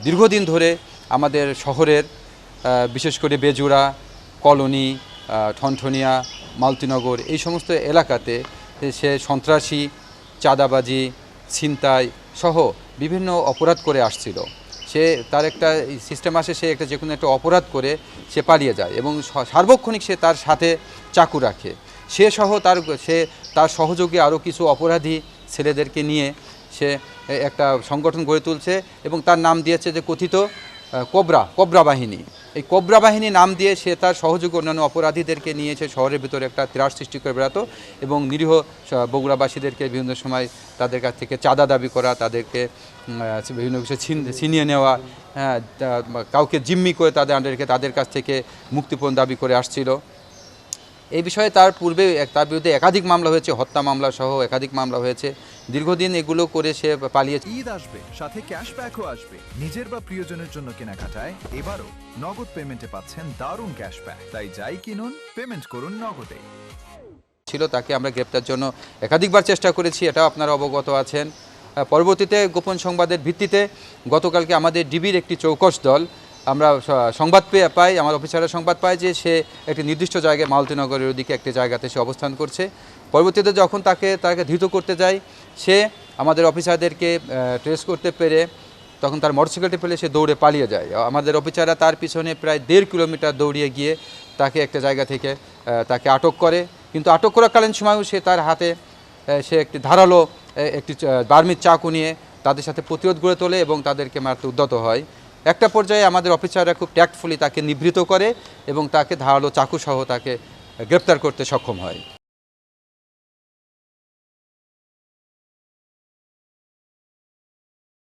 দীর্ঘদিন ধরে আমাদের শহরের বিশেষ করে বেজুড়া, কলোনি, ঠনঠনিয়া, মালতীনগর এই সমস্ত এলাকাতে সে সন্ত্রাসী, চাঁদাবাজি, ছিনতাই সহ বিভিন্ন অপরাধ করে আসছিল। সে তার একটা সিস্টেম আসে, সে একটা যে কোনো একটা অপরাধ করে সে পালিয়ে যায় এবং সার্বক্ষণিক সে তার সাথে চাকু রাখে। সে তার সহযোগী আরও কিছু অপরাধী ছেলেদেরকে নিয়ে সে একটা সংগঠন গড়ে তুলছে এবং তার নাম দিয়েছে যে কথিত কোবরা বাহিনী। এই কোবরা বাহিনী নাম দিয়ে সে তার সহযোগী অন্যান্য অপরাধীদেরকে নিয়েছে শহরের ভিতরে একটা ত্রাস সৃষ্টি করে বেড়াতো এবং নিরীহ বগুড়াবাসীদেরকে বিভিন্ন সময় তাদের কাছ থেকে চাঁদা দাবি করা, তাদেরকে বিভিন্ন বিষয়ে ছিনিয়ে নেওয়া, কাউকে জিম্মি করে তাদের কাছ থেকে মুক্তিপণ দাবি করে আসছিল। এই বিষয়ে তার পূর্বে তার বিরুদ্ধে একাধিক মামলা হয়েছে, হত্যা মামলা সহ একাধিক মামলা হয়েছে। দীর্ঘদিন এগুলো করে সে পালিয়েছে। ঈদ আসবে, সাথে ক্যাশব্যাকও আসবে। নিজের বা প্রিয়জনের জন্য কেনাকাটায় এবারও নগদ পেমেন্টে পাচ্ছেন দারুণ ক্যাশব্যাক। তাই যাই কিনুন, পেমেন্ট করুন নগদে। তাকে আমরা গ্রেপ্তার জন্য একাধিকবার চেষ্টা করেছি, এটাও আপনারা অবগত আছেন। পরবর্তীতে গোপন সংবাদের ভিত্তিতে গতকালকে আমাদের ডিবির একটি চৌকস দল আমরা সংবাদ পাই, আমার অফিসাররা সংবাদ পায় যে সে একটি নির্দিষ্ট জায়গায় মালতীনগরের ওদিকে একটি জায়গাতে সে অবস্থান করছে। পরবর্তীতে যখন তাকে ধৃত করতে যায়, সে আমাদের অফিসারদেরকে ট্রেস করতে পেরে তখন তার মোটরসাইকেলটি ফেলে সে দৌড়ে পালিয়ে যায়। আমাদের অফিসাররা তার পিছনে প্রায় 1.5 কিলোমিটার দৌড়িয়ে গিয়ে তাকে একটা জায়গা থেকে তাকে আটক করে, কিন্তু আটক করাকালীন সময়ও সে তার হাতে সে একটি ধারালো একটি বার্মির চাকু নিয়ে তাদের সাথে প্রতিরোধ গড়ে তোলে এবং তাদেরকে মারতে উদ্যত হয়। একটা পর্যায়ে আমাদের অফিসাররা খুব ট্যাক্টফুলি তাকে নিবৃত করে এবং তাকে ধারালো চাকুসহ তাকে গ্রেপ্তার করতে সক্ষম হয়।